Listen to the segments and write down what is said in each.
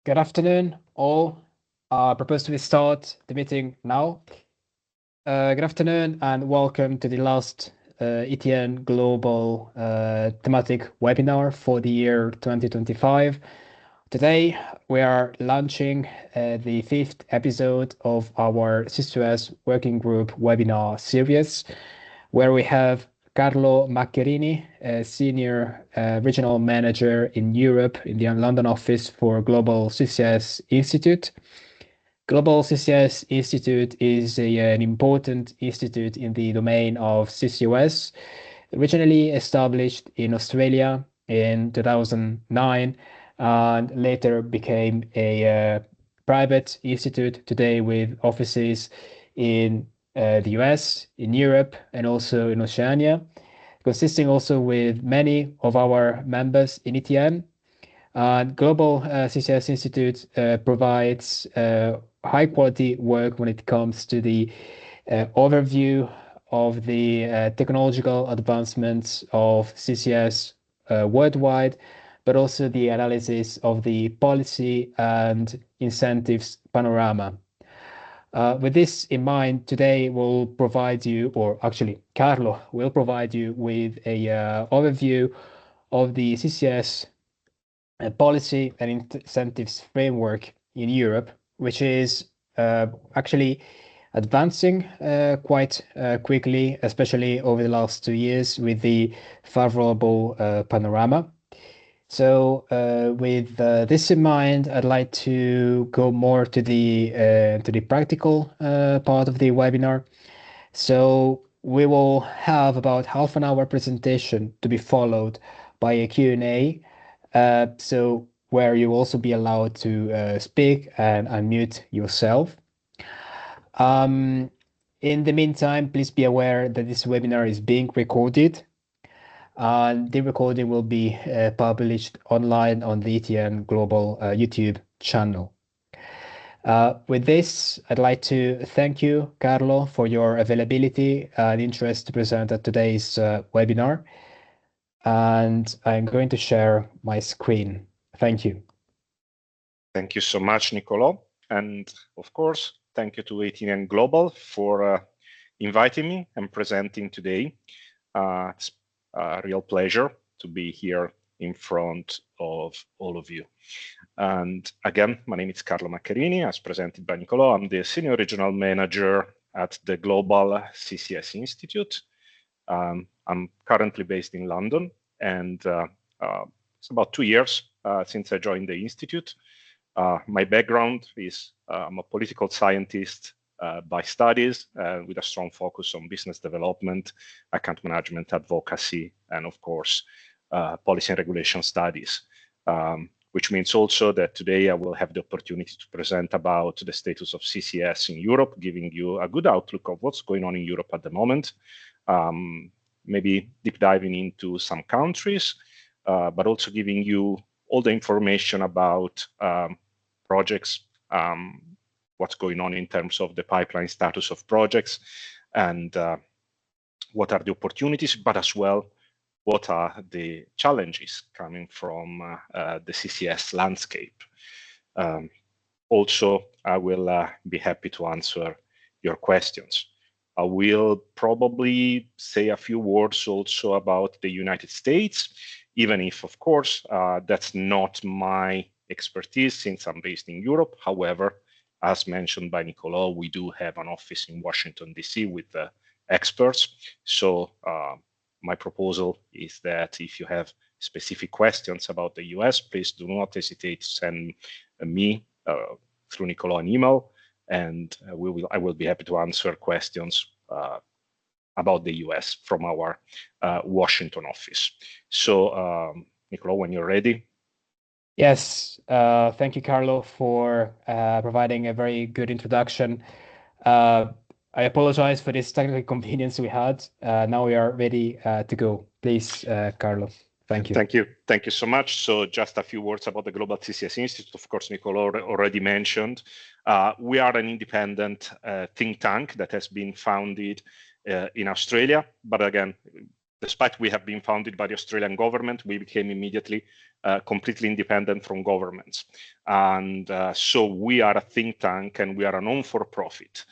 Good afternoon, all. I propose we start the meeting now. Good afternoon and welcome to the last ETN Global thematic webinar for the year 2025. Today, we are launching the 5th episode of our CCUS Working Group webinar series, where we have Carlo Maccherini, a Senior Regional Manager in Europe in the London office for Global CCS Institute. Global CCS Institute is an important institute in the domain of CCUS, originally established in Australia in 2009 and later became a private institute today with offices in the US, in Europe, and also in Oceania, consisting also with many of our members in ETN. Global CCS Institute provides high quality work when it comes to the overview of the technological advancements of CCS worldwide, but also the analysis of the policy and incentives panorama. With this in mind, today we'll provide you, or actually Carlo will provide you with a overview of the CCS policy and incentives framework in Europe, which is actually advancing quite quickly, especially over the last 2 years with the favorable panorama. So with this in mind, I'd like to go more to the practical part of the webinar. So we will have about half an hour presentation to be followed by a Q&A. So where you will also be allowed to speak and unmute yourself. In the meantime, please be aware that this webinar is being recorded. The recording will be published online on the ETN Global YouTube channel. With this, I'd like to thank you, Carlo, for your availability and interest to present at today's webinar. And I'm going to share my screen. Thank you. Thank you so much, Niccolò. And of course, thank you to ETN Global for inviting me and presenting today. It's a real pleasure to be here in front of all of you. And again, my name is Carlo Maccherini, as presented by Niccolò. I'm the Senior Regional Manager at the Global CCS Institute. I'm currently based in London, and it's about 2 years since I joined the Institute. My background is I'm a political scientist by studies with a strong focus on business development, account management, advocacy, and of course, policy and regulation studies, which means also that today I will have the opportunity to present about the status of CCS in Europe, giving you a good outlook of what's going on in Europe at the moment, maybe deep diving into some countries, but also giving you all the information about projects, what's going on in terms of the pipeline status of projects, and what are the opportunities, but as well, what are the challenges coming from the CCS landscape. Also, I will be happy to answer your questions. I will probably say a few words also about the United States, even if, of course, that's not my expertise since I'm based in Europe. However, as mentioned by Niccolò, we do have an office in Washington, D.C. with experts. So my proposal is that if you have specific questions about the US, please do not hesitate to send me through Niccolò an email, and I will be happy to answer questions about the US from our Washington office. So Niccolò, when you're ready. Yes, thank you, Carlo, for providing a very good introduction. I apologize for this technical inconvenience we had. Now we are ready to go. Please, Carlo. Thank you. Thank you. Thank you so much. So just a few words about the Global CCS Institute. Of course, Niccolò already mentioned. We are an independent think tank that has been founded in Australia, but again, despite we have been founded by the Australian government, we became immediately completely independent from governments. And so we are a think tank and we are a non-for-profit.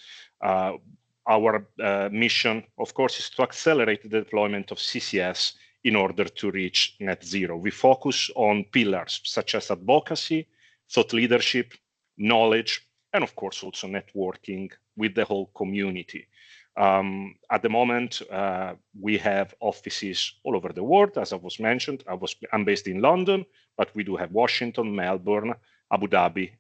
Our mission, of course, is to accelerate the deployment of CCS in order to reach net zero. We focus on pillars such as advocacy, thought leadership, knowledge, and of course also networking with the whole community. At the moment, we have offices all over the world, as I was mentioned. I'm based in London, but we do have Washington, Melbourne, Abu Dhabi,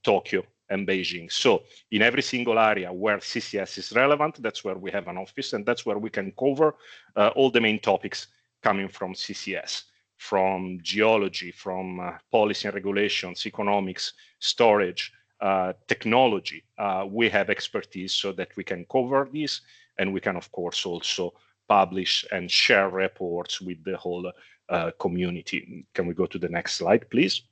Tokyo, and Beijing. So in every single area where CCS is relevant, that's where we have an office, and that's where we can cover all the main topics coming from CCS, from geology, from policy and regulations, economics, storage, technology. We have expertise so that we can cover this, and we can, of course, also publish and share reports with the whole community. Can we go to the next slide, please?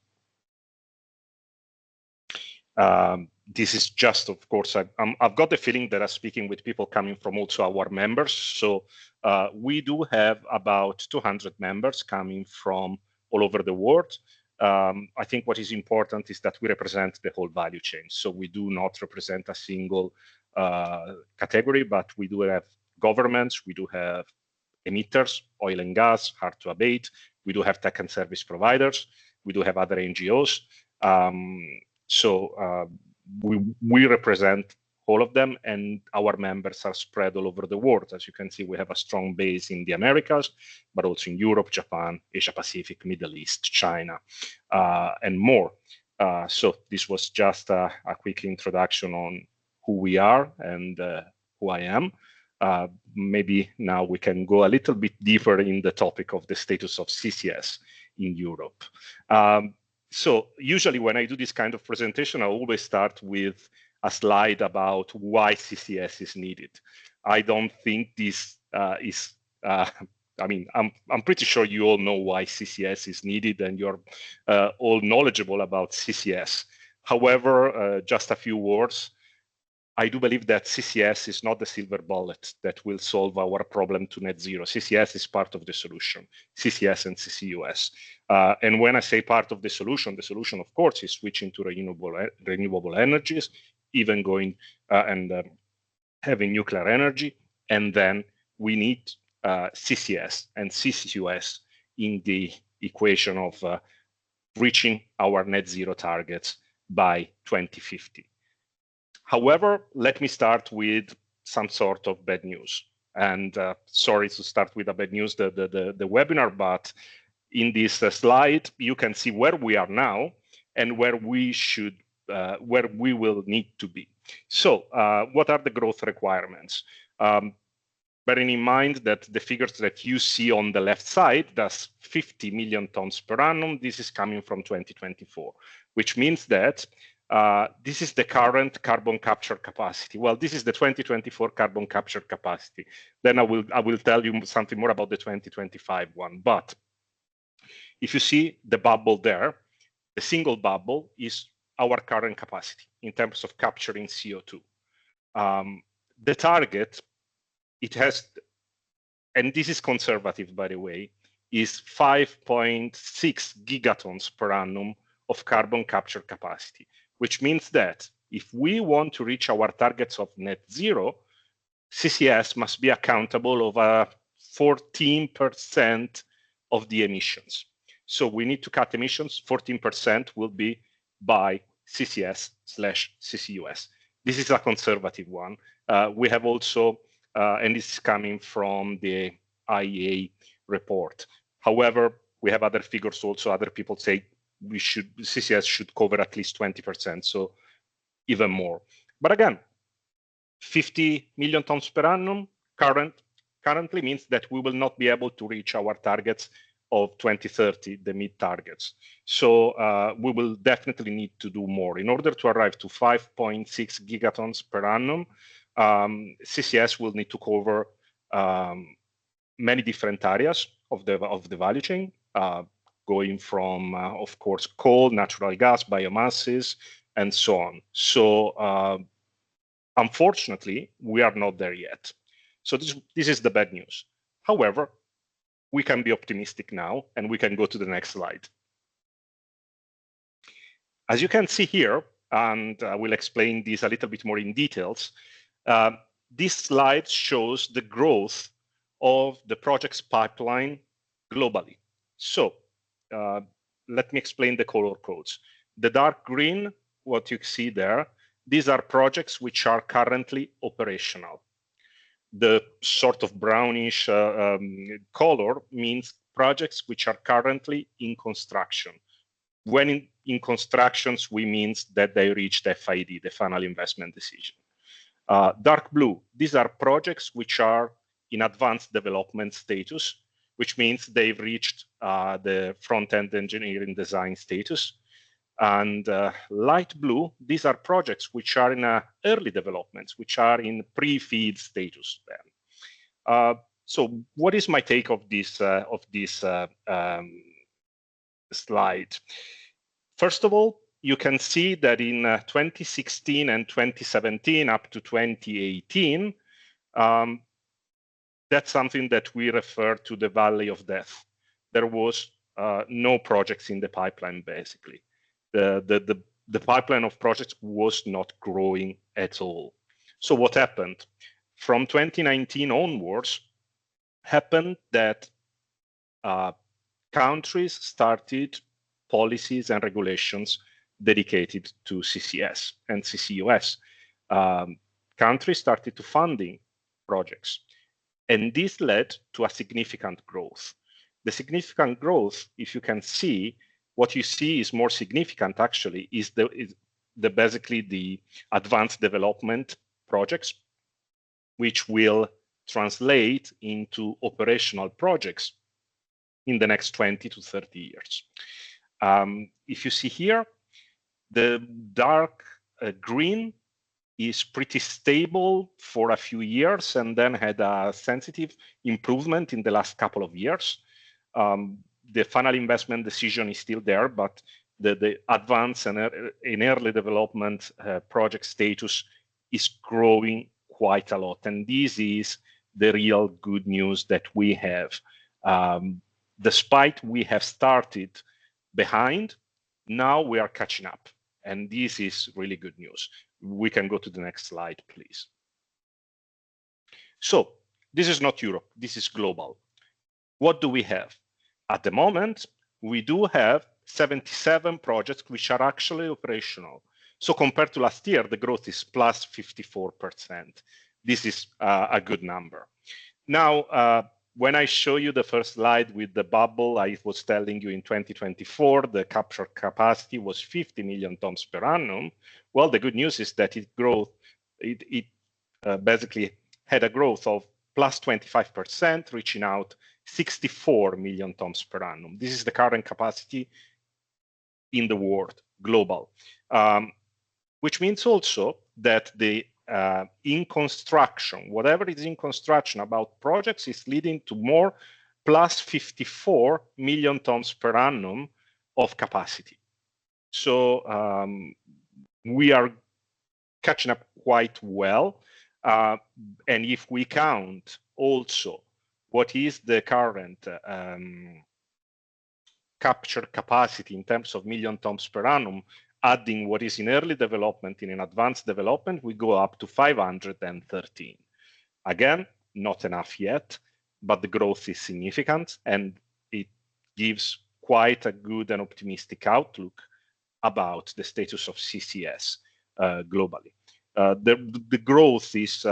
This is just, of course, I've got the feeling that I'm speaking with people coming from also our members. So we do have about 200 members coming from all over the world. I think what is important is that we represent the whole value chain. So we do not represent a single category, but we do have governments, we do have emitters, oil and gas, hard to abate. We do have tech and service providers. We do have other NGOs. We represent all of them, and our members are spread all over the world. As you can see, we have a strong base in the Americas, but also in Europe, Japan, Asia Pacific, Middle East, China, and more. So this was just a quick introduction on who we are and who I am. Maybe now we can go a little bit deeper in the topic of the status of CCS in Europe. So usually when I do this kind of presentation, I always start with a slide about why CCS is needed. I don't think this is, I mean, I'm pretty sure you all know why CCS is needed and you're all knowledgeable about CCS. However, just a few words. I do believe that CCS is not the silver bullet that will solve our problem to net zero. CCS is part of the solution, CCS and CCUS. And when I say part of the solution, of course, is switching to renewable energies, even going and having nuclear energy. And then we need CCS and CCUS in the equation of reaching our net zero targets by 2050. However, let me start with some sort of bad news. And sorry to start with the bad news, the webinar, but in this slide, you can see where we are now and where we should, where we will need to be. So what are the growth requirements? Bearing in mind that the figures that you see on the left side, that's 50 million tons per annum. This is coming from 2024, which means that this is the current carbon capture capacity. Well, this is the 2024 carbon capture capacity. Then I will tell you something more about the 2025 one. But if you see the bubble there, the single bubble is our current capacity in terms of capturing CO2. The target, it has, and this is conservative, by the way, is 5.6 gigatons per annum of carbon capture capacity, which means that if we want to reach our targets of net zero, CCS must be accountable of 14% of the emissions. So we need to cut emissions, 14% will be by CCS/CCUS. This is a conservative one. We have also, and this is coming from the IEA report. However, we have other figures also. Other people say CCS should cover at least 20%, so even more. But again, 50 million tons per annum currently means that we will not be able to reach our targets of 2030, the mid targets. So we will definitely need to do more. In order to arrive to 5.6 gigatons per annum, CCS will need to cover many different areas of the value chain, going from, of course, coal, natural gas, biomasses, and so on. So unfortunately, we are not there yet. So this is the bad news. However, we can be optimistic now, and we can go to the next slide. As you can see here, and I will explain this a little bit more in details, this slide shows the growth of the project's pipeline globally. So let me explain the color codes. The dark green, what you see there, these are projects which are currently operational. The sort of brownish color means projects which are currently in construction. When in constructions, we means that they reached FID, the final investment decision. Dark blue, these are projects which are in advanced development status, which means they've reached the front-end engineering design status. And light blue, these are projects which are in early developments, which are in pre-feed status then. So what is my take of this slide? First of all, you can see that in 2016 and 2017 up to 2018, that's something that we refer to the valley of death. There was no projects in the pipeline, basically. The pipeline of projects was not growing at all. So what happened? From 2019 onwards, happened that countries started policies and regulations dedicated to CCS and CCUS. Countries started to funding projects. And this led to a significant growth. The significant growth, if you can see, what you see is more significant actually is basically the advanced development projects, which will translate into operational projects in the next 20 to 30 years. If you see here, the dark green is pretty stable for a few years and then had a sensitive improvement in the last couple of years. The final investment decision is still there, but the advanced and early development project status is growing quite a lot. And this is the real good news that we have. Despite we have started behind, now we are catching up. And this is really good news. We can go to the next slide, please. So this is not Europe, this is global. What do we have? At the moment, we do have 77 projects which are actually operational. So compared to last year, the growth is plus 54%. This is a good number. Now, when I show you the first slide with the bubble, I was telling you in 2024, the capture capacity was 50 million tons per annum. Well, the good news is that it basically had a growth of plus 25%, reaching out 64 million tons per annum. This is the current capacity in the world, global, which means also that the in construction, whatever is in construction about projects is leading to more plus 54 million tons per annum of capacity. So we are catching up quite well. And if we count also what is the current capture capacity in terms of million tons per annum, adding what is in early development and in advanced development, we go up to 513. Again, not enough yet, but the growth is significant and it gives quite a good and optimistic outlook about the status of CCS globally. The growth is,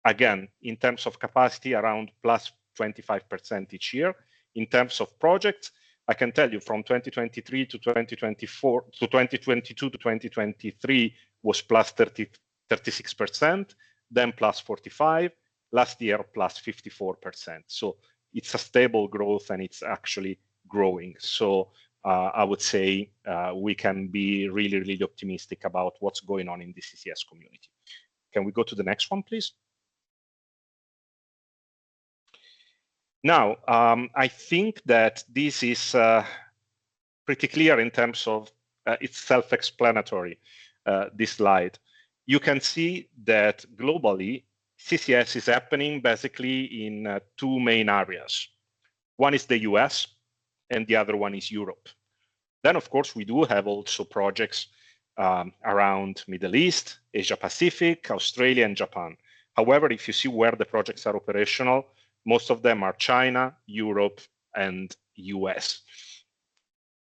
again, in terms of capacity, around plus 25% each year. In terms of projects, I can tell you from 2023 to 2024 to 2022 to 2023 was plus 36%, then plus 45, last year plus 54%. So it's a stable growth and it's actually growing. So I would say we can be really, really optimistic about what's going on in the CCS community. Can we go to the next one, please? Now, I think that this is pretty clear in terms of it's self-explanatory, this slide. You can see that globally, CCS is happening basically in two main areas. One is the US, and the other one is Europe. Then, of course, we do have also projects around Middle East, Asia Pacific, Australia, and Japan. However, if you see where the projects are operational, most of them are China, Europe, and US.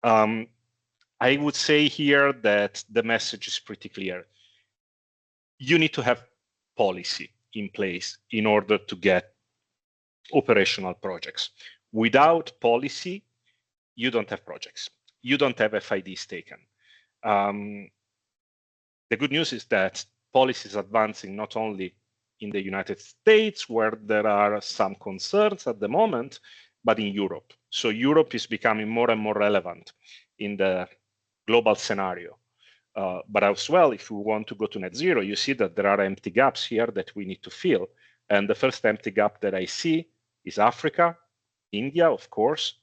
I would say here that the message is pretty clear. You need to have policy in place in order to get operational projects. Without policy, you don't have projects. You don't have FIDs taken. The good news is that policy is advancing not only in the United States, where there are some concerns at the moment, but in Europe. So Europe is becoming more and more relevant in the global scenario. But as well, if we want to go to net zero, you see that there are empty gaps here that we need to fill. And the first empty gap that I see is Africa, India, of course,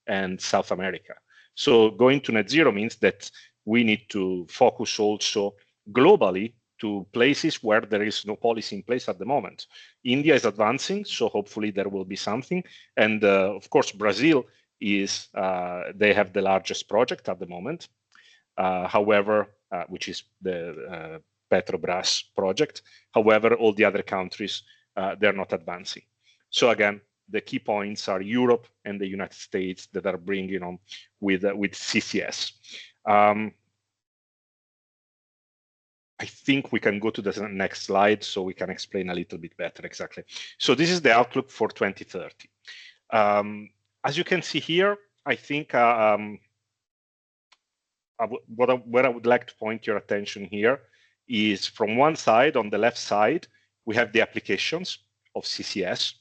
and South America. So going to net zero means that we need to focus also globally to places where there is no policy in place at the moment. India is advancing, so hopefully there will be something. And of course, Brazil is, they have the largest project at the moment. However, which is the Petrobras project. However, all the other countries, they're not advancing. So again, the key points are Europe and the United States that are bringing on with CCS. I think we can go to the next slide so we can explain a little bit better exactly. So this is the outlook for 2030. As you can see here, I think where I would like to point your attention here is from one side, on the left side, we have the applications of CCS,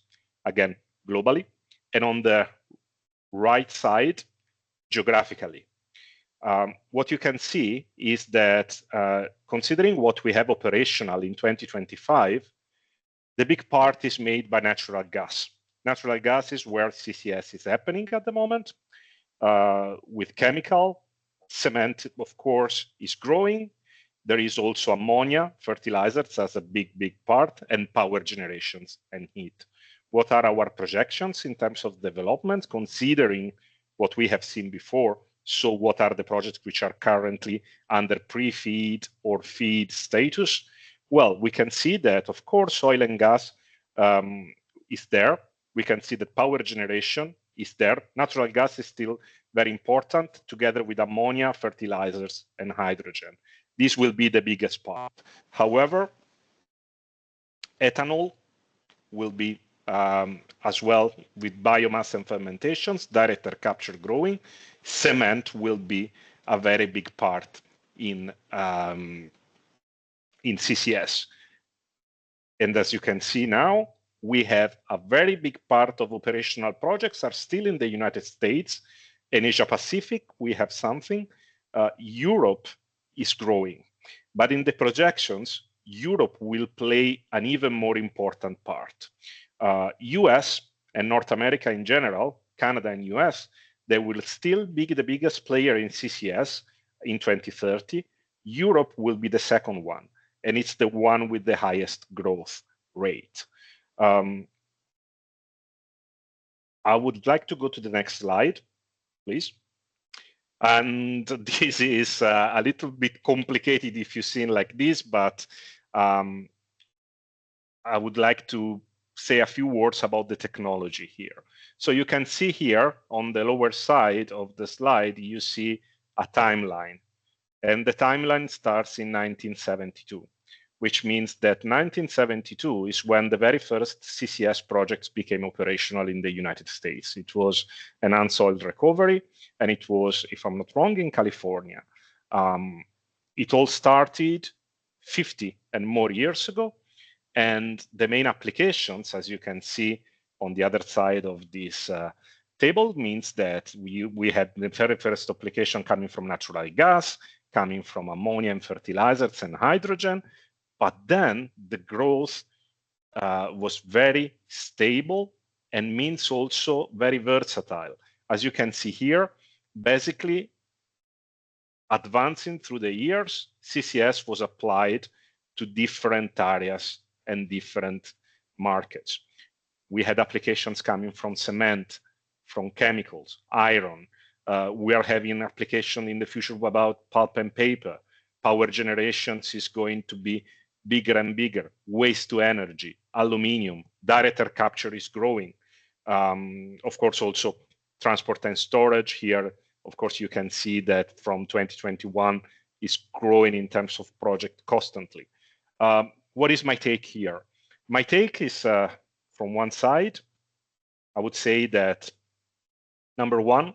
again, globally, and on the right side, geographically. What you can see is that considering what we have operational in 2025, the big part is made by natural gas. Natural gas is where CCS is happening at the moment, with chemical. Cement, of course, is growing. There is also ammonia, fertilizers as a big part, and power generations and heat. What are our projections in terms of development, considering what we have seen before? So what are the projects which are currently under pre-FEED or FEED status? Well, we can see that, of course, oil and gas is there. We can see that power generation is there. Natural gas is still very important, together with ammonia, fertilizers, and hydrogen. This will be the biggest part. However, ethanol will be as well with biomass and fermentations, direct air capture growing. Cement will be a very big part in CCS. And as you can see now, we have a very big part of operational projects are still in the United States. In Asia Pacific, we have something. Europe is growing. But in the projections, Europe will play an even more important part. US and North America in general, Canada and US, they will still be the biggest player in CCS in 2030. Europe will be the second one, and it's the one with the highest growth rate. I would like to go to the next slide, please. And this is a little bit complicated if you've seen like this, but I would like to say a few words about the technology here. So you can see here on the lower side of the slide, you see a timeline. And the timeline starts in 1972, which means that 1972 is when the very first CCS projects became operational in the United States. It was an unsoiled recovery, and it was, if I'm not wrong, in California. It all started 50 and more years ago, and the main applications, as you can see on the other side of this table, means that we had the very first application coming from natural gas, coming from ammonia and fertilizers and hydrogen, but then the growth was very stable and means also very versatile. As you can see here, basically advancing through the years, CCS was applied to different areas and different markets. We had applications coming from cement, from chemicals, iron. We are having application in the future about pulp and paper. Power generations is going to be bigger and bigger. Waste to energy, aluminium, direct air capture is growing. Of course, also transport and storage here. Of course, you can see that from 2021 is growing in terms of project constantly. What is my take here? My take is from one side, I would say that number one,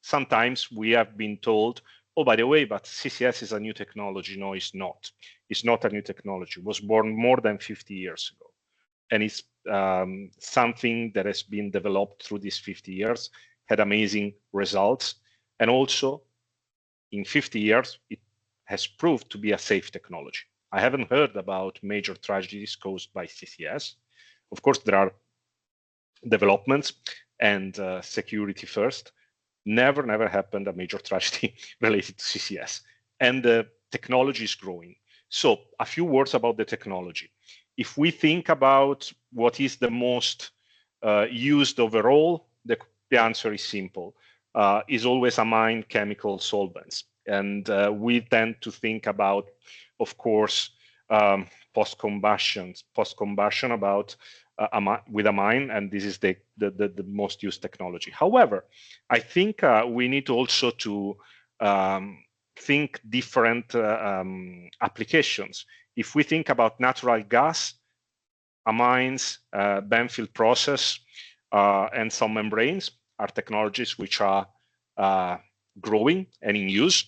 sometimes we have been told, oh, by the way, but CCS is a new technology. No, it's not. It's not a new technology. It was born more than 50 years ago. And it's something that has been developed through these 50 years, had amazing results. And also, in 50 years, it has proved to be a safe technology. I haven't heard about major tragedies caused by CCS. Of course, there are developments and security first. Never happened a major tragedy related to CCS. And the technology is growing. So a few words about the technology. If we think about what is the most used overall, the answer is simple. Is always amine chemical solvents. And we tend to think about, of course, post-combustion about with amine, and this is the most used technology. However, I think we need also to think different applications. If we think about natural gas, amines, Banfield process, and some membranes are technologies which are growing and in use.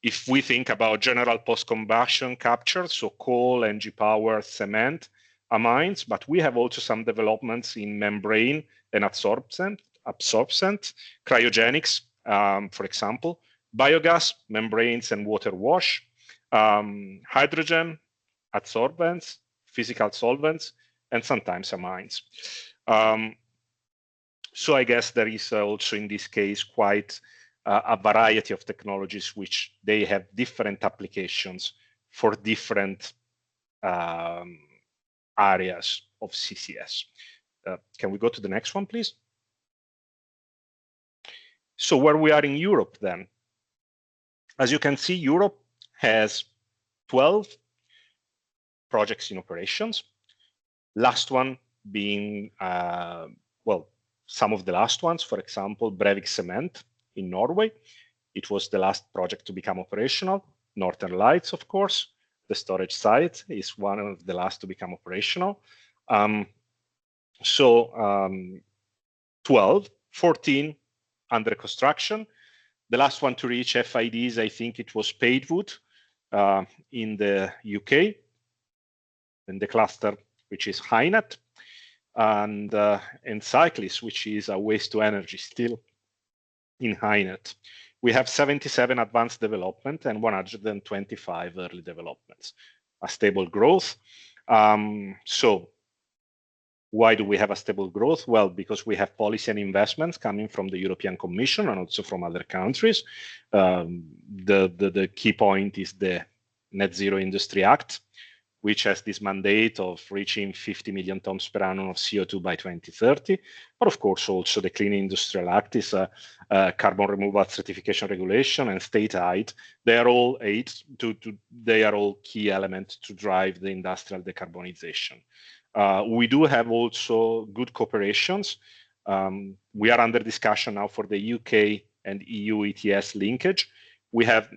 If we think about general post-combustion capture, so coal, NG power, cement, amines, but we have also some developments in membrane and absorbent, cryogenics, for example, biogas, membranes and water wash, hydrogen, adsorbents, physical solvents, and sometimes amines. So I guess there is also in this case quite a variety of technologies which they have different applications for different areas of CCS. Can we go to the next one, please? So where we are in Europe then. As you can see, Europe has 12 projects in operations. Last one being, well, some of the last ones, for example, Brevik Cement in Norway. It was the last project to become operational. Northern Lights, of course. The storage site is one of the last to become operational. 12, 14 under construction. The last one to reach FIDs, I think it was Padeswood in the UK, in the cluster, which is HyNet, and Cyclis, which is a waste to energy still in HyNet. We have 77 advanced development and 125 early developments. A stable growth. So why do we have a stable growth? Well, because we have policy and investments coming from the European Commission and also from other countries. The key point is the Net Zero Industry Act, which has this mandate of reaching 50 million tons per annum of CO2 by 2030. But of course, also the Clean Industrial Act is a carbon removal certification regulation and state aid. They are all they are all key elements to drive the industrial decarbonization. We do have also good cooperations. We are under discussion now for the UK and EU ETS linkage. We have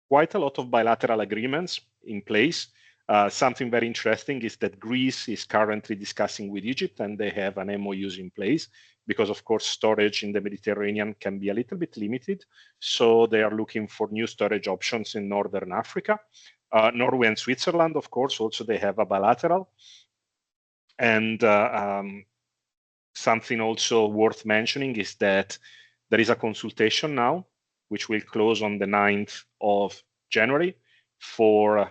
quite a lot of bilateral agreements in place. Something very interesting is that Greece is currently discussing with Egypt, and they have an MOUs in place because, of course, storage in the Mediterranean can be a little bit limited. So they are looking for new storage options in Northern Africa. Norway and Switzerland, of course, also they have a bilateral. And something also worth mentioning is that there is a consultation now, which will close on the 9th of January for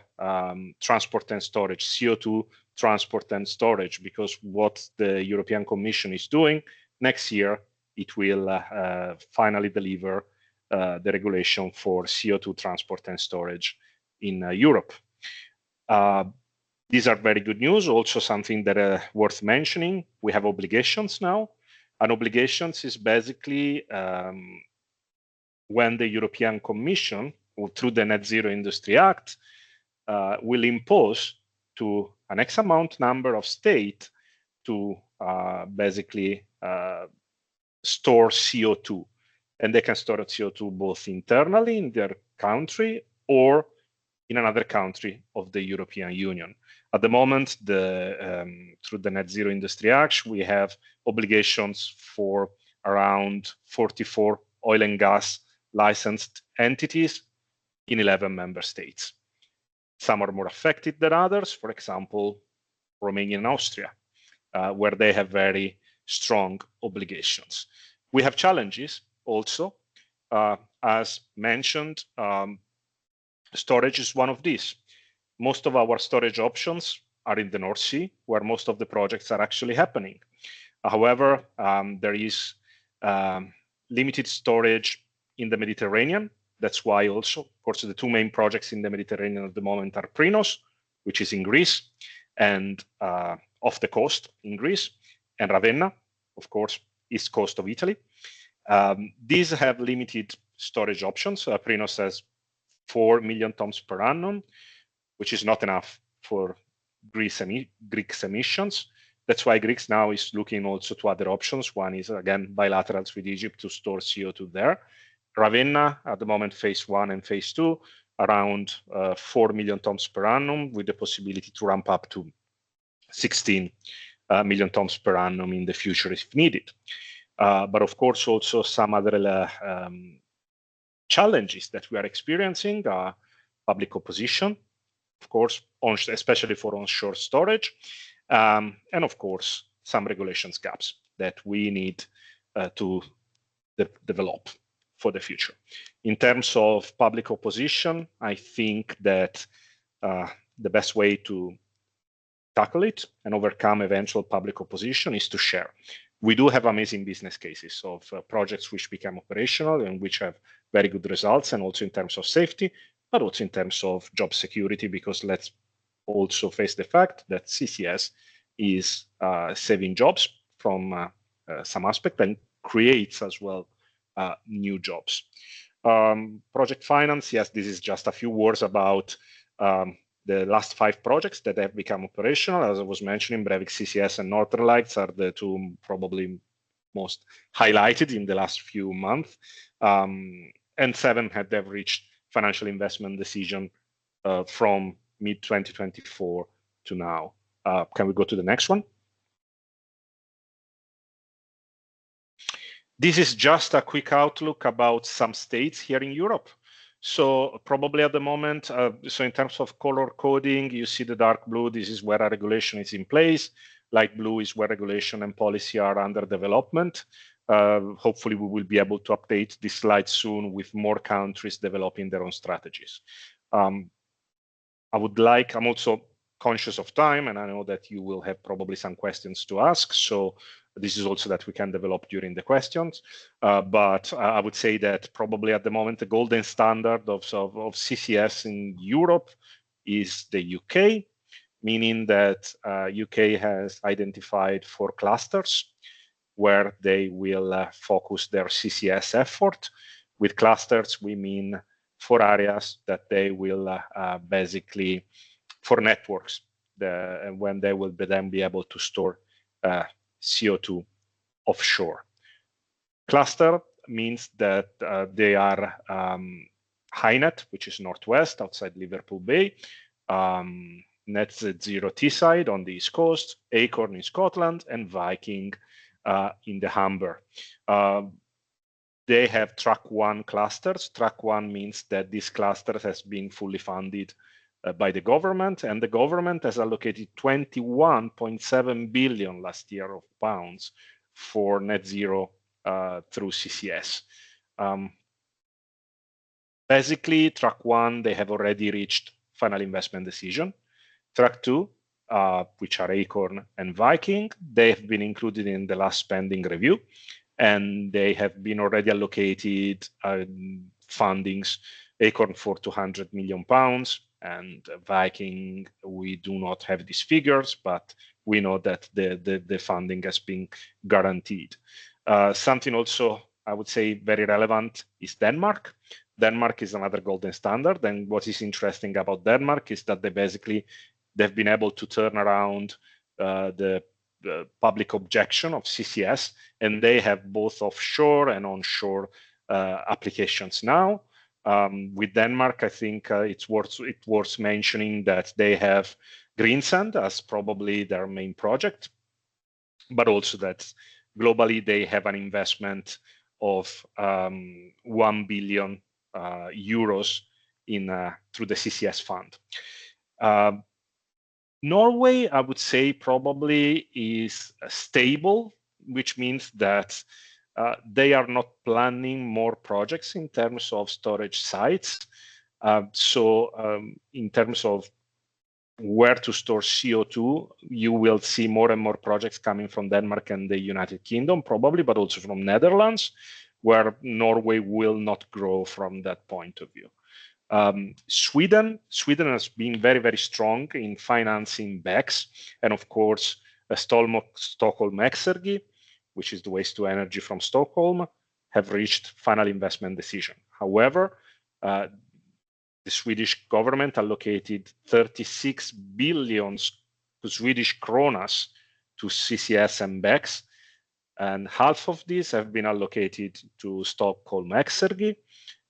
transport and storage, CO2 transport and storage, because what the European Commission is doing next year, it will finally deliver the regulation for CO2 transport and storage in Europe. These are very good news. Also something that worth mentioning, we have obligations now. An obligations is basically when the European Commission, through the Net Zero Industry Act, will impose to an X amount number of states to basically store CO2. And they can store CO2 both internally in their country or in another country of the European Union. At the moment, through the Net Zero Industry Act, we have obligations for around 44 oil and gas licensed entities in 11 member states. Some are more affected than others, for example, Romania and Austria, where they have very strong obligations. We have challenges also. As mentioned, storage is one of these. Most of our storage options are in the North Sea, where most of the projects are actually happening. However, there is limited storage in the Mediterranean. That's why also, of course, the two main projects in the Mediterranean at the moment are Prinos, which is in Greece and off the coast in Greece, and Ravenna, of course, east coast of Italy. These have limited storage options. Prinos has 4 million tons per annum, which is not enough for Greece's emissions. That's why Greece now is looking also to other options. One is, again, bilaterals with Egypt to store CO2 there. Ravenna, at the moment, phase 1 and phase 2, around 4 million tons per annum, with the possibility to ramp up to 16 million tons per annum in the future if needed. But of course, also some other challenges that we are experiencing are public opposition, of course, especially for onshore storage, and of course, some regulations gaps that we need to develop for the future. In terms of public opposition, I think that the best way to tackle it and overcome eventual public opposition is to share. We do have amazing business cases of projects which become operational and which have very good results, and also in terms of safety, but also in terms of job security, because let's also face the fact that CCS is saving jobs from some aspect and creates as well new jobs. Project finance, yes, this is just a few words about the last 5 projects that have become operational. As I was mentioning, Brevik CCS and Northern Lights are the two probably most highlighted in the last few months. And 7 have reached financial investment decision from mid-2024 to now. Can we go to the next one? This is just a quick outlook about some states here in Europe. So probably at the moment, so in terms of color coding, you see the dark blue, this is where a regulation is in place. Light blue is where regulation and policy are under development. Hopefully we will be able to update this slide soon with more countries developing their own strategies. I'm also conscious of time, and I know that you will have probably some questions to ask. So this is also that we can develop during the questions. But I would say that probably at the moment, the golden standard of CCS in Europe is the UK, meaning that UK has identified 4 clusters where they will focus their CCS effort. With clusters, we mean 4 areas that they will basically, for networks, when they will then be able to store CO2 offshore. Cluster means that they are HyNet, which is northwest outside Liverpool Bay, Net Zero Teesside on the east coast, Acorn in Scotland, and Viking in the Humber. They have track 1 clusters. Track 1 means that this cluster has been fully funded by the government, and the government has allocated 21.7 billion last year of pounds for net zero through CCS. Basically, track 1, they have already reached final investment decision. Track 2, which are Acorn and Viking, they have been included in the last spending review, and they have been already allocated fundings, Acorn for 200 million pounds, and Viking, we do not have these figures, but we know that the funding has been guaranteed. Something also, I would say, very relevant is Denmark. Denmark is another golden standard, and what is interesting about Denmark is that they've been able to turn around the public objection of CCS, and they have both offshore and onshore applications now. With Denmark, I think it's worth mentioning that they have Greensand as probably their main project, but also that globally they have an investment of 1 billion euros through the CCS fund. Norway, I would say, probably is stable, which means that they are not planning more projects in terms of storage sites. In terms of where to store CO2, you will see more and more projects coming from Denmark and the United Kingdom, probably, but also from Netherlands, where Norway will not grow from that point of view. Sweden has been very, very strong in financing BECCS, and of course, Stockholm Exergi, which is the waste to energy from Stockholm, have reached final investment decision. However, the Swedish government allocated 36 billion Swedish kronas to CCS and BECCS, and half of these have been allocated to Stockholm Exergi.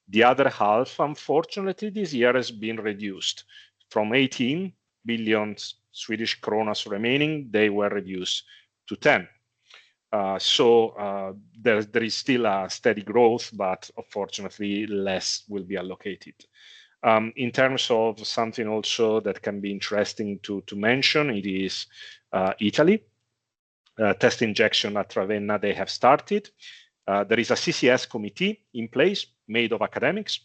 The other half, unfortunately, this year has been reduced from 18 billion Swedish kronas remaining. They were reduced to 10. There is still a steady growth, but unfortunately, less will be allocated. In terms of something also that can be interesting to mention, it is Italy. Test injection at Ravenna, they have started. There is a CCS committee in place made of academics,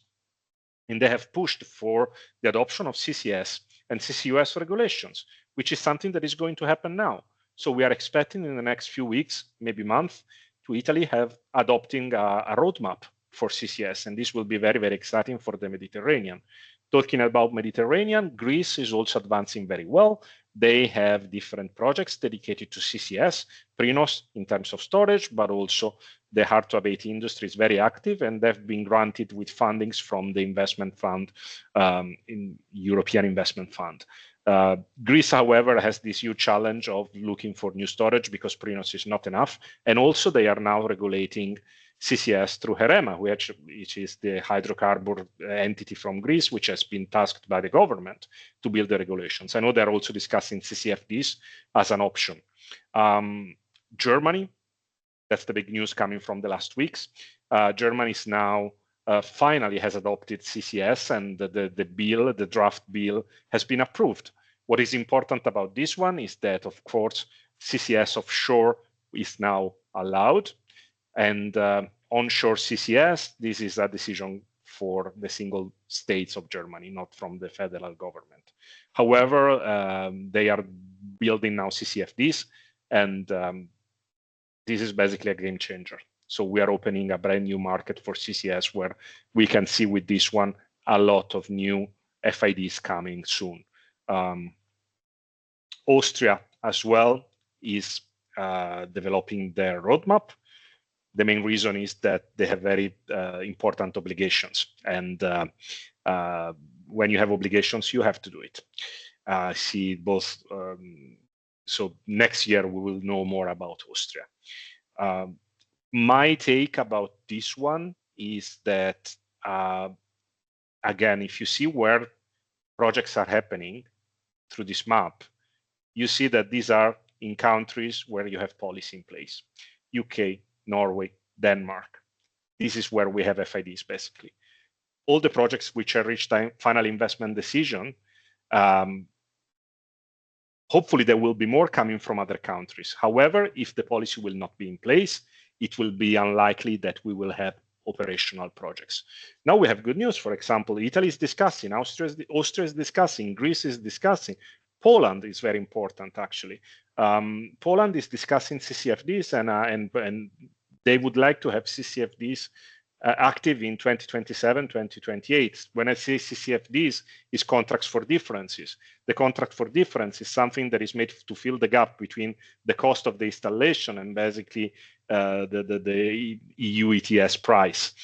and they have pushed for the adoption of CCS and CCUS regulations, which is something that is going to happen now. So we are expecting in the next few weeks, maybe month, to Italy have adopting a roadmap for CCS, and this will be very, very exciting for the Mediterranean. Talking about Mediterranean, Greece is also advancing very well. They have different projects dedicated to CCS, Prinos in terms of storage, but also the hard-to-abate industry is very active, and they've been granted with fundings from the investment fund, in European Investment Fund. Greece, however, has this huge challenge of looking for new storage because Prinos is not enough, and also they are now regulating CCS through HEREMA, which is the hydrocarbon entity from Greece, which has been tasked by the government to build the regulations. I know they're also discussing CCFDs as an option. Germany, that's the big news coming from the last weeks. Germany is now finally has adopted CCS, and the draft bill has been approved. What is important about this one is that, of course, CCS offshore is now allowed, and onshore CCS, this is a decision for the single states of Germany, not from the federal government. However, they are building now CCFDs, and this is basically a game changer. So we are opening a brand new market for CCS where we can see with this one a lot of new FIDs coming soon. Austria as well is developing their roadmap. The main reason is that they have very important obligations, and when you have obligations, you have to do it. See both. So next year we will know more about Austria. My take about this one is that, again, if you see where projects are happening through this map, you see that these are in countries where you have policy in place. UK, Norway, Denmark. This is where we have FIDs, basically. All the projects which are reached final investment decision, hopefully there will be more coming from other countries. However, if the policy will not be in place, it will be unlikely that we will have operational projects. Now we have good news. For example, Italy is discussing, Austria is discussing, Greece is discussing. Poland is very important, actually. Poland is discussing CCFDs, and they would like to have CCFDs active in 2027, 2028. When I say CCFDs, is contracts for differences. The contract for difference is something that is made to fill the gap between the cost of the installation and basically the EU ETS price.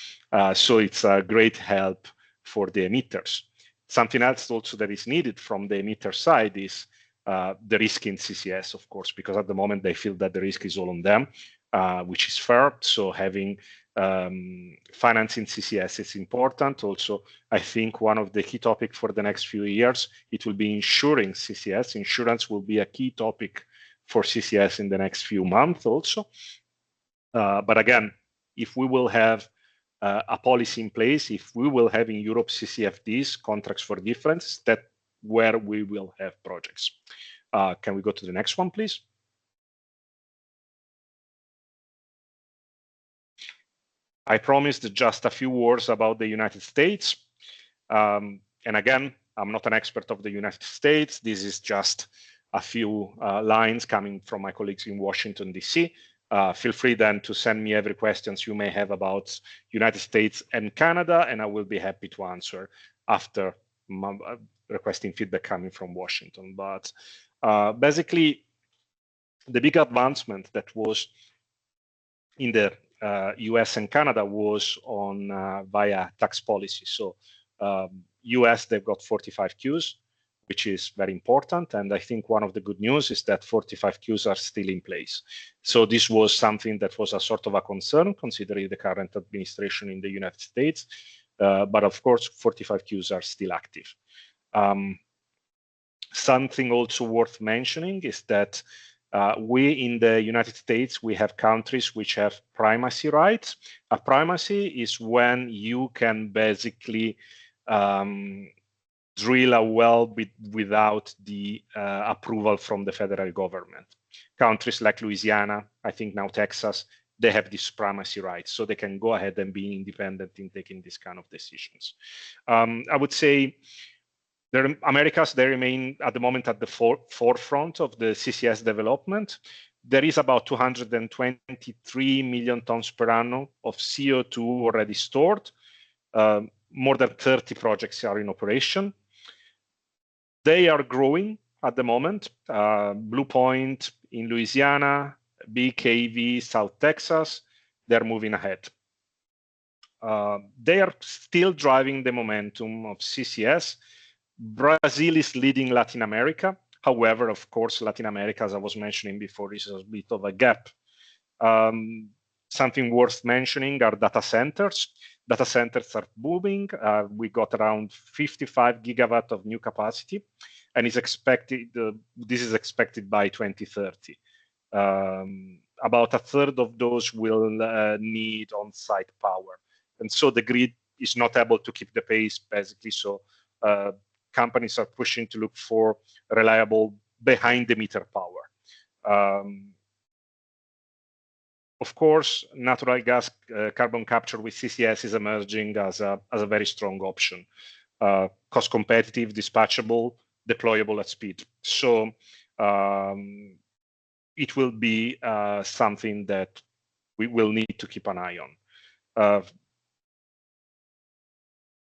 So it's a great help for the emitters. Something else also that is needed from the emitter side is the risk in CCS, of course, because at the moment they feel that the risk is all on them, which is fair. So having financing CCS is important. Also, I think one of the key topics for the next few years, it will be insuring CCS. Insurance will be a key topic for CCS in the next few months also. But again, if we will have a policy in place, if we will have in Europe CCFDs, contracts for difference, that's where we will have projects. Can we go to the next one, please? I promised just a few words about the United States. And again, I'm not an expert of the United States. This is just a few lines coming from my colleagues in Washington, D.C. Feel free then to send me every questions you may have about United States and Canada, and I will be happy to answer after requesting feedback coming from Washington. But basically, the big advancement that was in the US and Canada was on via tax policy. So US, they've got 45Qs, which is very important. And I think one of the good news is that 45Qs are still in place. So this was something that was a sort of a concern considering the current administration in the United States. But of course, 45Qs are still active. Something also worth mentioning is that we in the United States, we have countries which have primacy rights. A primacy is when you can basically drill a well without the approval from the federal government. Countries like Louisiana, I think now Texas, they have this primacy rights, so they can go ahead and be independent in taking these kind of decisions. I would say Americas, they remain at the moment at the forefront of the CCS development. There is about 223 million tons per annum of CO2 already stored. More than 30 projects are in operation. They are growing at the moment. Blue Point in Louisiana, BKV, South Texas, they're moving ahead. They are still driving the momentum of CCS. Brazil is leading Latin America. However, of course, Latin America, as I was mentioning before, is a bit of a gap. Something worth mentioning are data centers. Data centers are booming. We got around 55 gigawatt of new capacity, and it's expected. This is expected by 2030. About a third of those will need on-site power, and so the grid is not able to keep the pace, basically. So companies are pushing to look for reliable behind-the-meter power. Of course, natural gas carbon capture with CCS is emerging as a very strong option. Cost competitive, dispatchable, deployable at speed. So it will be something that we will need to keep an eye on.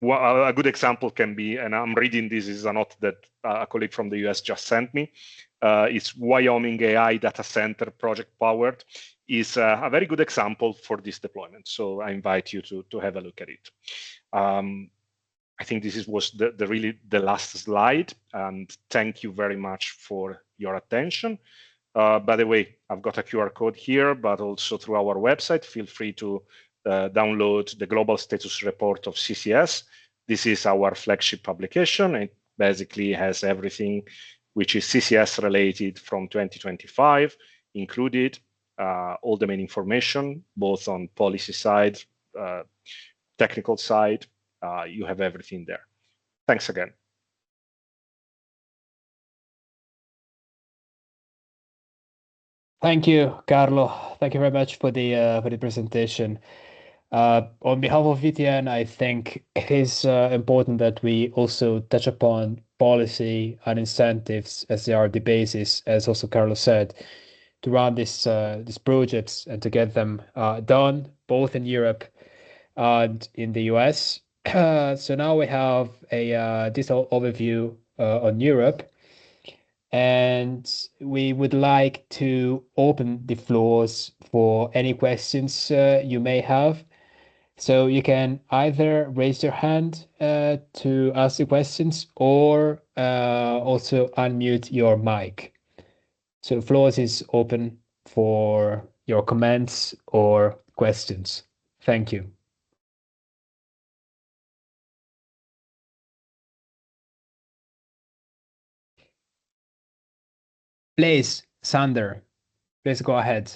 Well, a good example can be, and I'm reading this is a note that a colleague from the US just sent me. It's Wyoming AI data center project powered is a very good example for this deployment. So I invite you to have a look at it. I think this was really the last slide, and thank you very much for your attention. By the way, I've got a QR code here, but also through our website, feel free to download the global status report of CCS. This is our flagship publication. It basically has everything which is CCS related from 2025 included, all the main information, both on policy side, technical side. You have everything there. Thanks again. Thank you, Carlo. Thank you very much for the presentation. On behalf of ETN, I think it is important that we also touch upon policy and incentives as they are the basis, as also Carlo said, to run these projects and to get them done, both in Europe and in the US. So now we have a detailed overview on Europe, and we would like to open the floors for any questions you may have. So you can either raise your hand to ask the questions or also unmute your mic. So the floor is open for your comments or questions. Thank you. Please, Sander, please go ahead.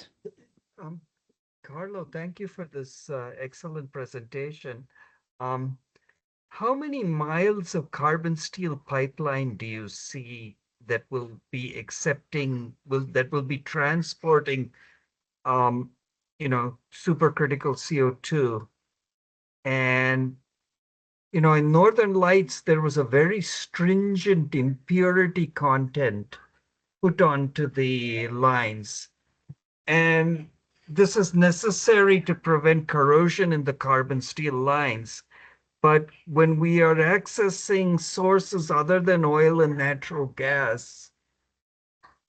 Carlo, thank you for this excellent presentation. How many miles of carbon steel pipeline do you see that will be that will be transporting, supercritical CO2? And, in Northern Lights, there was a very stringent impurity content put onto the lines. And this is necessary to prevent corrosion in the carbon steel lines. But when we are accessing sources other than oil and natural gas,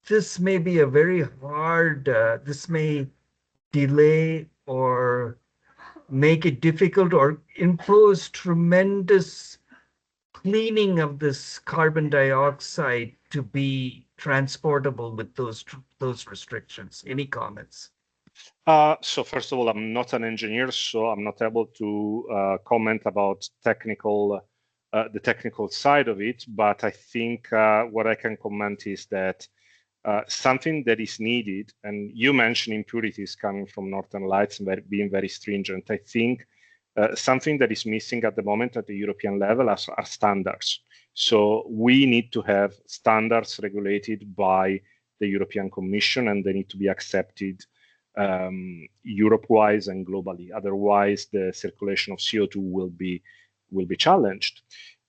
this may be a very hard, this may delay or make it difficult or impose tremendous cleaning of this carbon dioxide to be transportable with those restrictions. Any comments? So first of all, I'm not an engineer, so I'm not able to comment about the technical side of it. But I think what I can comment is that something that is needed, and you mentioned impurities coming from Northern Lights and being very stringent. I think something that is missing at the moment at the European level are standards. So we need to have standards regulated by the European Commission, and they need to be accepted Europe-wise and globally. Otherwise, the circulation of CO2 will be challenged.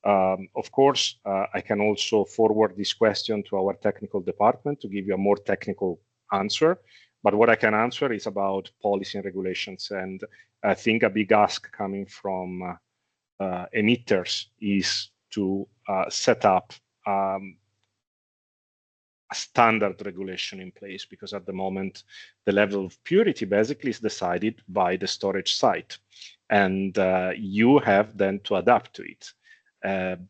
Of course, I can also forward this question to our technical department to give you a more technical answer. But what I can answer is about policy and regulations. And I think a big ask coming from emitters is to set up a standard regulation in place, because at the moment, the level of purity basically is decided by the storage site. And you have then to adapt to it.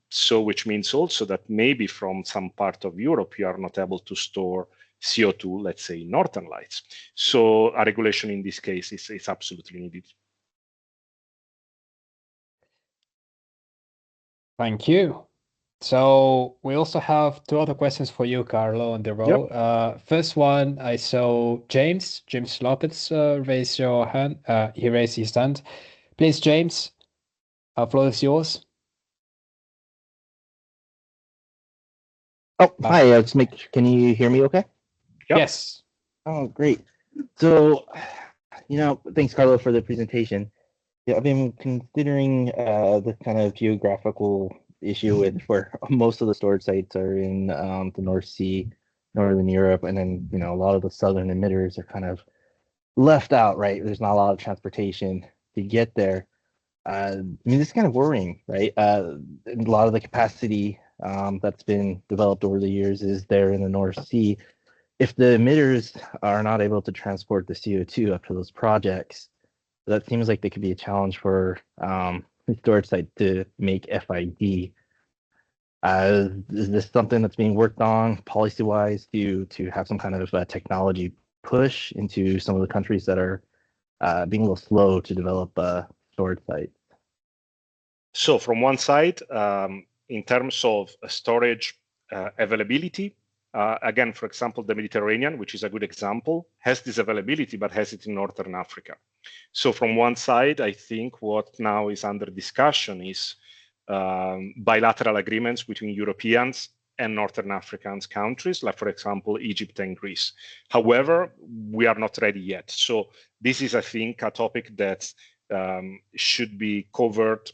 So which means also that maybe from some part of Europe, you are not able to store CO2, let's say, in Northern Lights. So a regulation in this case is absolutely needed. Thank you. So we also have two other questions for you, Carlo, on the row. Yep. First one, I saw James Lopez raise your hand. He raised his hand. Please, James, floor is yours. Oh, hi. Can you hear me okay? Yep. Yes. Oh, great. So, thanks, Carlo, for the presentation. Yeah, I've been considering the kind of geographical issue with where most of the storage sites are in the North Sea, Northern Europe, and then, a lot of the southern emitters are kind of left out, right? There's not a lot of transportation to get there. This is kind of worrying, right? A lot of the capacity that's been developed over the years is there in the North Sea. If the emitters are not able to transport the CO2 up to those projects, that seems like they could be a challenge for the storage site to make FID. Is this something that's being worked on policy-wise to have some kind of technology push into some of the countries that are being a little slow to develop storage sites? So from one side, in terms of storage availability, again, for example, the Mediterranean, which is a good example, has this availability, but has it in Northern Africa. So from one side, I think what now is under discussion is bilateral agreements between Europeans and Northern African countries, like, for example, Egypt and Greece. However, we are not ready yet. So this is, I think, a topic that should be covered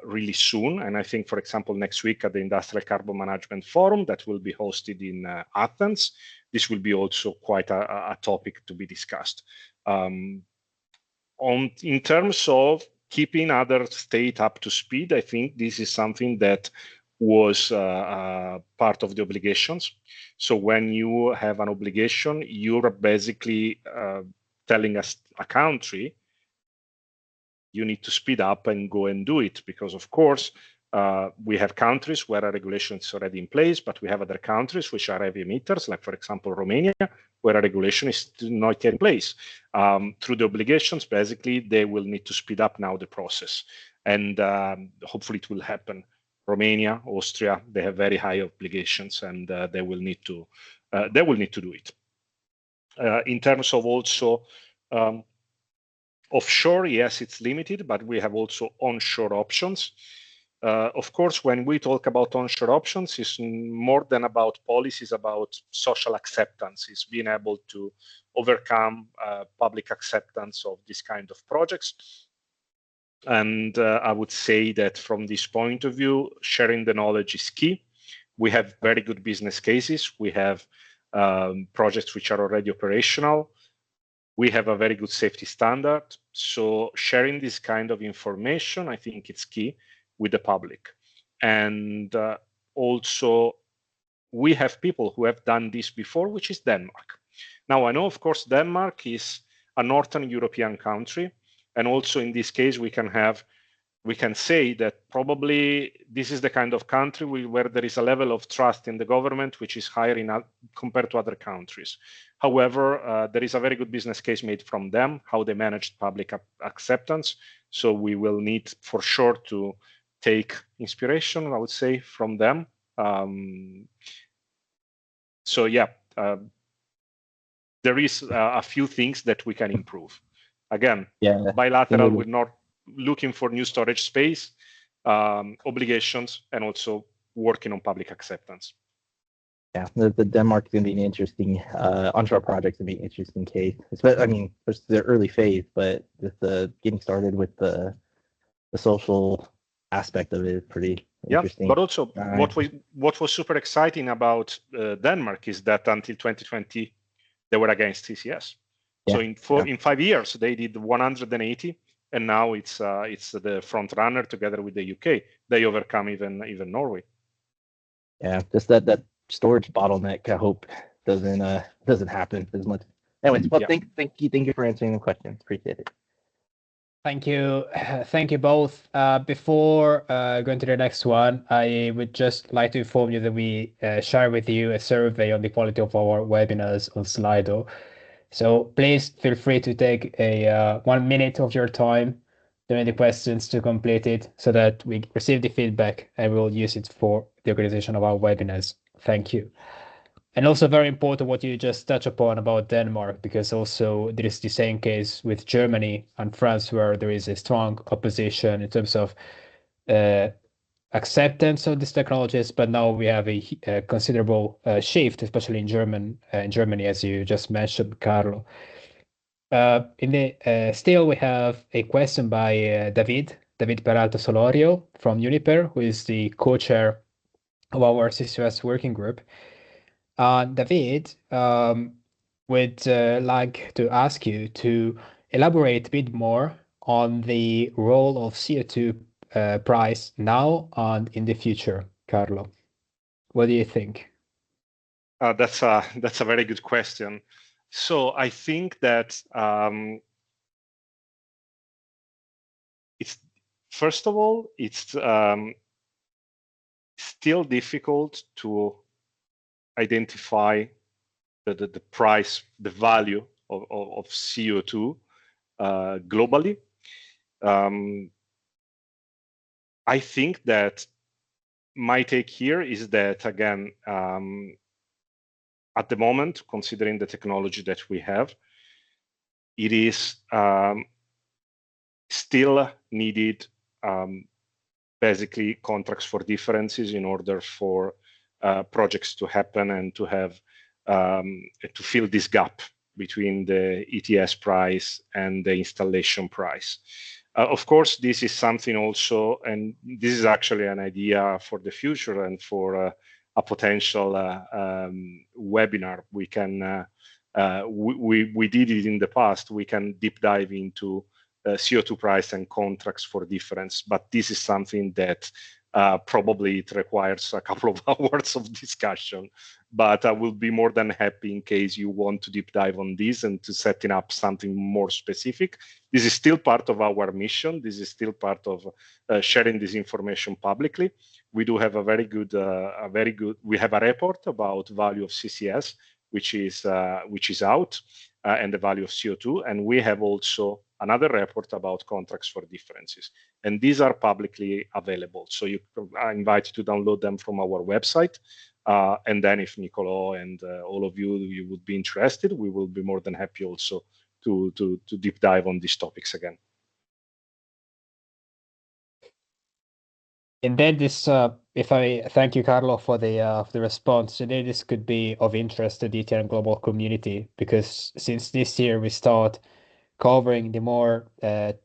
really soon. And I think, for example, next week at the Industrial Carbon Management Forum that will be hosted in Athens, this will be also quite a topic to be discussed. in terms of keeping other states up to speed, I think this is something that was part of the obligations. So when you have an obligation, you're basically telling us a country, you need to speed up and go and do it, because of course, we have countries where a regulation is already in place, but we have other countries which are heavy emitters, like for example, Romania, where a regulation is not yet in place. Through the obligations, basically, they will need to speed up now the process, and hopefully it will happen. Romania, Austria, they have very high obligations, and they will need to do it. In terms of also offshore, yes, it's limited, but we have also onshore options. Of course, when we talk about onshore options, it's more than about policies, about social acceptance. It's being able to overcome public acceptance of this kind of projects. And I would say that from this point of view, sharing the knowledge is key. We have very good business cases. We have projects which are already operational. We have a very good safety standard. So sharing this kind of information, I think it's key with the public. And also, we have people who have done this before, which is Denmark. Now, I know, of course, Denmark is a Northern European country. And also in this case, we can say that probably this is the kind of country where there is a level of trust in the government which is higher compared to other countries. However, there is a very good business case made from them, how they managed public acceptance. So we will need for sure to take inspiration, I would say, from them. So yeah, there is a few things that we can improve. Again, bilateral, we're not looking for new storage space, obligations, and also working on public acceptance. Yeah, the Denmark is going to be an interesting onshore project, going to be an interesting case. I mean, it's the early phase, but just getting started with the social aspect of it is pretty interesting. But also what was super exciting about Denmark is that until 2020 they were against CCS. So in 5 years they did 180, and now it's the front runner together with the UK. They overcome even Norway. Yeah, just that storage bottleneck, I hope doesn't happen as much. Anyways, well, thank you for answering the questions. Appreciate it. Thank you both. Before going to the next one, I would just like to inform you that we share with you a survey on the quality of our webinars on Slido. So please feel free to take a 1 minute of your time during the questions to complete it, so that we receive the feedback and we'll use it for the organization of our webinars. Thank you. And also very important what you just touched upon about Denmark, because also there is the same case with Germany and France, where there is a strong opposition in terms of acceptance of these technologies, but now we have a considerable shift, especially in Germany, as you just mentioned, Carlo. Still, we have a question by David Peralta Solorio from Uniper, who is the co-chair of our CCUS working group. David would like to ask you to elaborate a bit more on the role of CO2 price now and in the future. Carlo, what do you think? That's a very good question. So I think that it's, first of all, it's still difficult to identify the price, the value of CO2 globally. I think that my take here is that, again, at the moment, considering the technology that we have, it is still needed basically contracts for differences in order for projects to happen and to have to fill this gap between the ETS price and the installation price. Of course, this is something also, and this is actually an idea for the future and for a potential webinar. We can we did it in the past. We can deep dive into CO2 price and contracts for difference. But this is something that probably it requires a couple of hours of discussion. But I will be more than happy in case you want to deep dive on this and to setting up something more specific. This is still part of our mission. This is still part of sharing this information publicly. We do have a very good, we have a report about value of CCS, which is out, and the value of CO2. And we have also another report about contracts for differences. And these are publicly available. So I invite you to download them from our website. And then if Niccolò and all of you would be interested, we will be more than happy also to deep dive on these topics again. And then this, if I thank you, Carlo, for the response. Today, this could be of interest to the ETN Global community, because since this year we start covering the more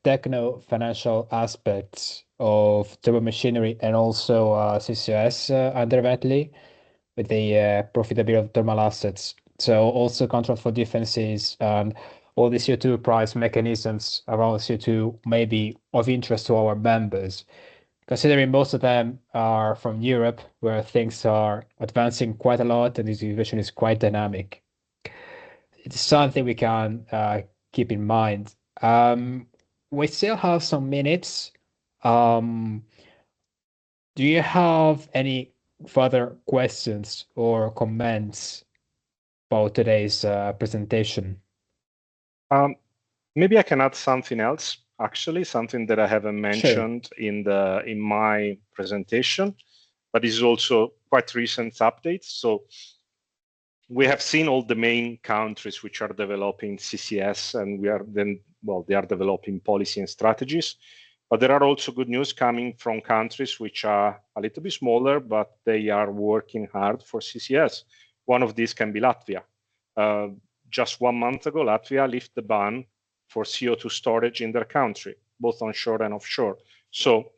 techno-financial aspects of turbo machinery and also CCUS indirectly with the profitability of thermal assets. So also contract for differences and all the CO2 price mechanisms around CO2 may be of interest to our members, considering most of them are from Europe, where things are advancing quite a lot and the situation is quite dynamic. It's something we can keep in mind. We still have some minutes. Do you have any further questions or comments about today's presentation? Maybe I can add something else, actually, something that I haven't mentioned in my presentation, but is also quite recent updates. So we have seen all the main countries which are developing CCS, and they are developing policy and strategies. But there are also good news coming from countries which are a little bit smaller, but they are working hard for CCS. One of these can be Latvia. Just 1 month ago, Latvia lifted the ban for CO2 storage in their country, both onshore and offshore. So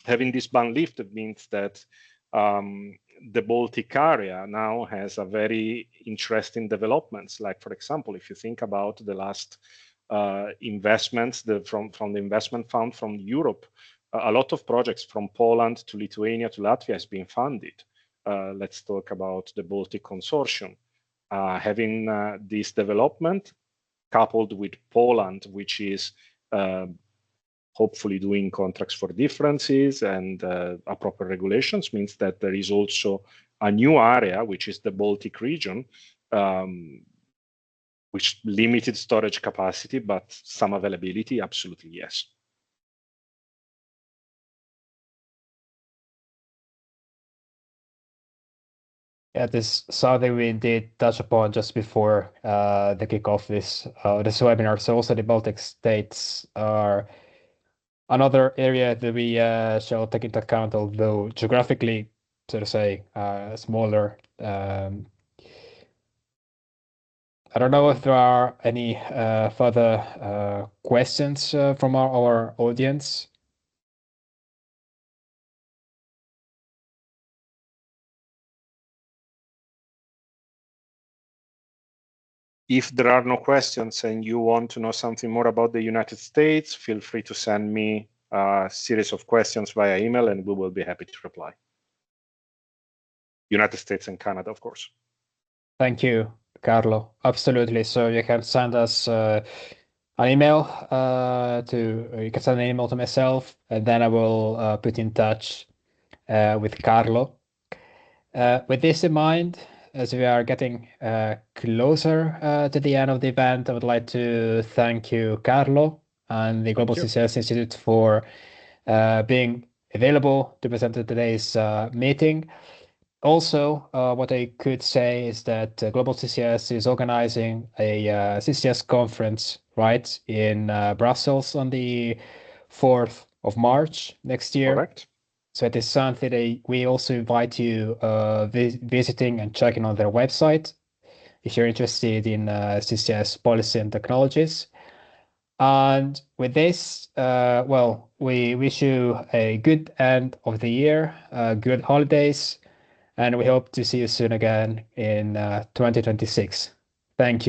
having this ban lifted means that the Baltic area now has a very interesting developments. Like, for example, if you think about the last investments from the investment fund from Europe, a lot of projects from Poland to Lithuania to Latvia has been funded. Let's talk about the Baltic Consortium. Having this development coupled with Poland, which is hopefully doing contracts for differences and proper regulations, means that there is also a new area, which is the Baltic region, which limited storage capacity, but some availability, absolutely yes. Yeah, this is something we did touch upon just before the kickoff this webinar. So also the Baltic states are another area that we shall take into account, although geographically, so to say, smaller. I don't know if there are any further questions from our audience. If there are no questions and you want to know something more about the United States, feel free to send me a series of questions via email and we will be happy to reply. United States and Canada, of course. Thank you, Carlo. Absolutely. So you can send us an email you can send an email to myself, and then I will put in touch with Carlo. With this in mind, as we are getting closer to the end of the event, I would like to thank you, Carlo, and the Global CCS Institute for being available to present at today's meeting. Also, what I could say is that Global CCS is organizing a CCS conference, right, in Brussels on the 4th of March next year. Correct. So it is something that we also invite you visiting and checking on their website if you're interested in CCS policy and technologies. And with this, well, we wish you a good end of the year, good holidays, and we hope to see you soon again in 2026. Thank you.